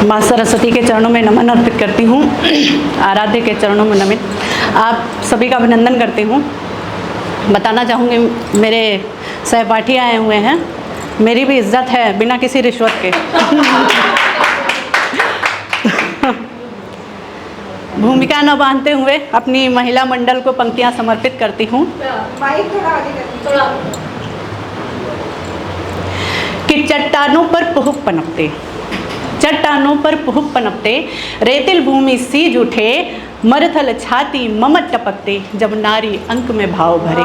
माँ सरस्वती के चरणों में नमन अर्पित करती हूँ, आराध्य के चरणों में नमन। आप सभी का अभिनंदन करती हूँ। बताना चाहूँगी, मेरे सहपाठी आए हुए हैं, मेरी भी इज्जत है बिना किसी रिश्वत के। भूमिका न बांधते हुए अपनी महिला मंडल को पंक्तियाँ समर्पित करती हूँ। कि चट्टानों पर पुहुक पनपते, चट्टानों पर पुहुक पनपते, रेतिल भूमि सीज उठे, मरथल छाती ममत टपकते, जब नारी अंक में भाव भरे।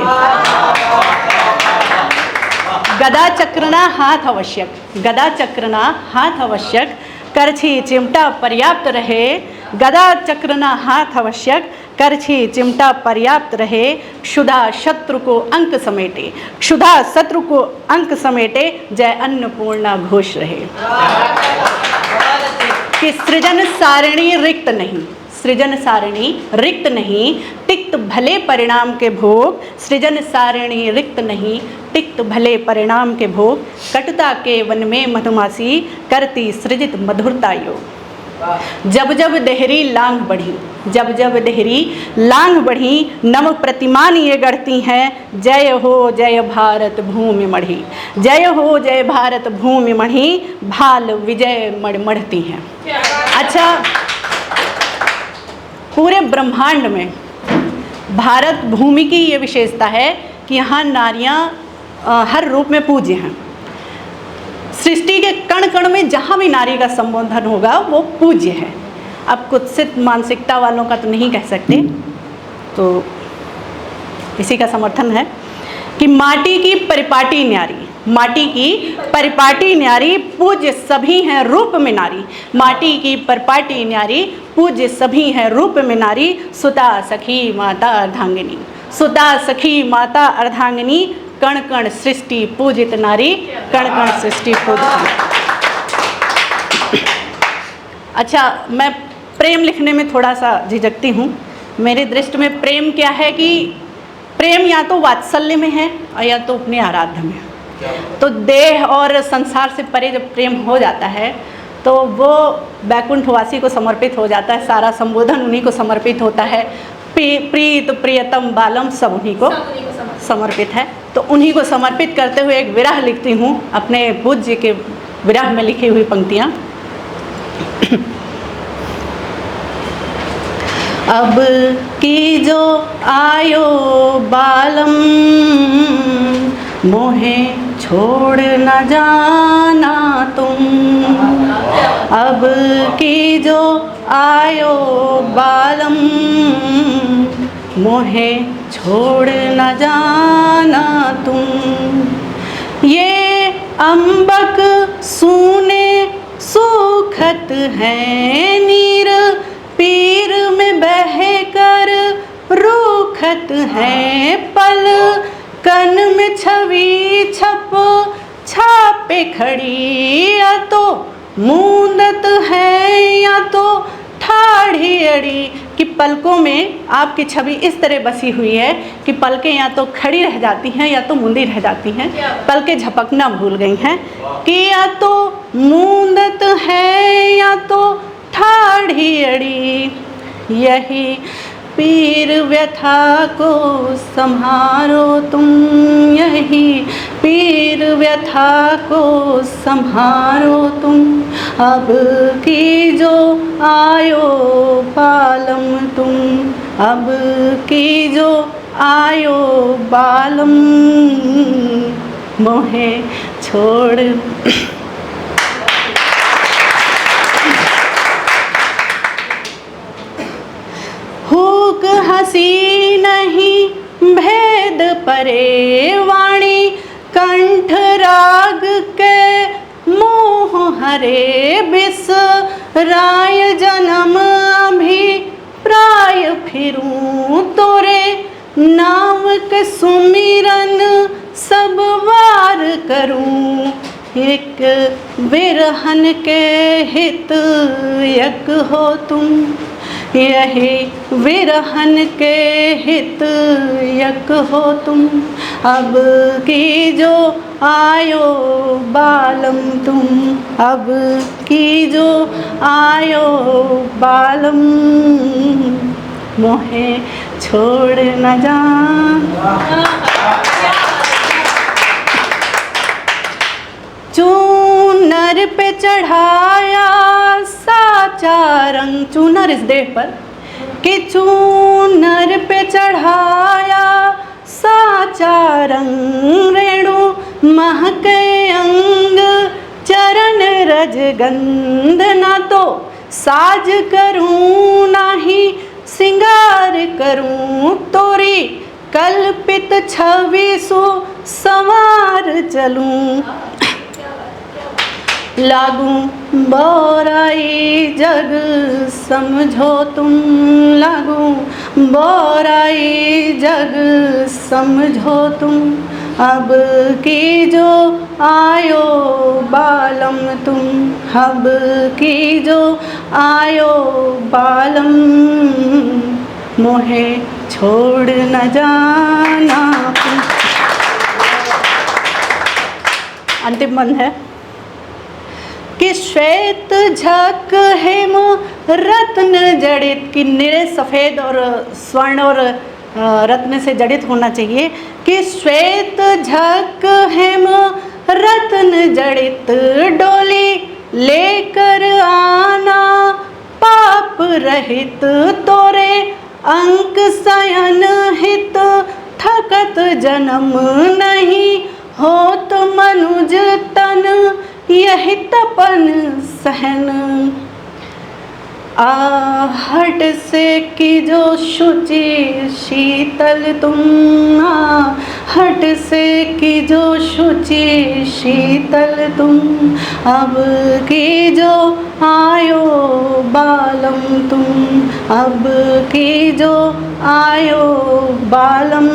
गदा चक्रना हाथ आवश्यक, गदा चक्रना हाथ आवश्यक, करछी चिमटा पर्याप्त रहे। गदा चक्रना हाथ आवश्यक, करछी चिमटा पर्याप्त रहे। क्षुधा शत्रु को अंक समेटे, क्षुधा शत्रु को अंक समेटे, जय अन्नपूर्णा घोष रहे। कि सृजन सारिणी रिक्त नहीं, सृजन सारिणी रिक्त नहीं, तिक्त भले परिणाम के भोग। सृजन सारिणी रिक्त नहीं, तिक्त भले परिणाम के भोग। कटुता के वन में मधुमासी, करती सृजित मधुरता योग। जब जब देहरी लांग बढ़ी, जब जब देहरी लांग बढ़ी, नव प्रतिमान ये गढ़ती हैं। जय हो जय भारत भूमि मढ़ी, जय हो जय भारत भूमि मढ़ी, भाल विजय मढ़ती हैं। अच्छा, पूरे ब्रह्मांड में भारत भूमि की ये विशेषता है कि यहाँ नारियाँ हर रूप में पूज्य हैं। सृष्टि के कण कण में जहाँ भी नारी का संबोधन होगा वो पूज्य है। अब कुत्सित मानसिकता वालों का तो नहीं कह सकते, तो इसी का समर्थन है कि माटी की परिपाटी न्यारी, माटी की परिपाटी न्यारी, पूज्य सभी हैं रूप में नारी। माटी की परिपाटी न्यारी, पूज्य सभी हैं रूप में नारी। सुता सखी माता अर्धांगिनी, सुता सखी माता अर्धांगिनी, कण कण सृष्टि पूजित नारी, कण कण सृष्टि पूजित। अच्छा, मैं प्रेम लिखने में थोड़ा सा झिझकती हूँ। मेरी दृष्टि में प्रेम क्या है कि प्रेम या तो वात्सल्य में है और या तो अपने आराध्य में। तो देह और संसार से परे जब प्रेम हो जाता है तो वो बैकुंठवासी को समर्पित हो जाता है, सारा संबोधन उन्हीं को समर्पित होता है। प्रीत प्रियतम बालम सब उन्हीं को समर्पित है। तो उन्हीं को समर्पित करते हुए एक विरह लिखती हूँ, अपने पूज्य के विरह में लिखी हुई पंक्तियाँ। अब की जो आयो बालम, मोहे छोड़ न जाना तुम। अब की जो आयो बालम, मोहे छोड़ न जाना तुम। ये अम्बक सूने सूखत है, नीर पीर में बह कर रूखत है। पल कन में छवि छप छापे खड़ी, या तो मूंदत है या तो ठाढ़ी अड़ी। कि पलकों में आपकी छवि इस तरह बसी हुई है कि पलकें या तो खड़ी रह जाती हैं या तो मूंदी रह जाती हैं। पलकें झपकना भूल गई हैं कि या तो मूंदत है या तो ठाढ़ी अड़ी। यही पीर व्यथा को संहारो तुम, यही पीर व्यथा को संहारो तुम। अब की जो आयो बालम तुम, अब की जो आयो बालम, मोहे छोड़। हुक हंसी नहीं भेद परे, वाणी कंठ राग के मोह हरे। बिस राय जन्म अभी प्राय फिरूं, तोरे नाम के सुमिरन सब वार करूं। एक बिरहन के हित यक हो तुम, यही विरहन के हित यक हो तुम। अब की जो आयो बालम तुम, अब की जो आयो बालम, मोहे छोड़ न जाना। चूनर पे चढ़ाया साचा रंग, चूनर इस देह पर, कि चूनर पे चढ़ाया साचा रंग, रेणु महके अंग चरण रज गंध, ना तो साज करूं ना ही सिंगार करूं, तोरी कल्पित छवि सो संवार चलूं। लागूं बोराई जग समझो तुम, लागूं बोराई जग समझो तुम, अब की जो आयो बालम तुम, अब की जो आयो बालम, मोहे छोड़ न जाना। अंतिम बंद है कि श्वेत झक हेम रत्न जड़ित, कि निरे सफ़ेद और स्वर्ण और रत्न से जड़ित होना चाहिए, कि श्वेत झक हेम रत्न जड़ित, डोली लेकर आना पाप रहित, तोरे अंक शयन हित, थकत जन्म नहीं होत मनुज तन, यही तपन सहन। आहट से की जो शुचि शीतल तुम, आहट से की जो शुचि शीतल तुम, अब की जो आयो बालम तुम, अब की जो आयो बालम,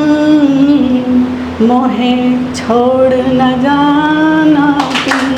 मोहे छोड़ न जाना तुम।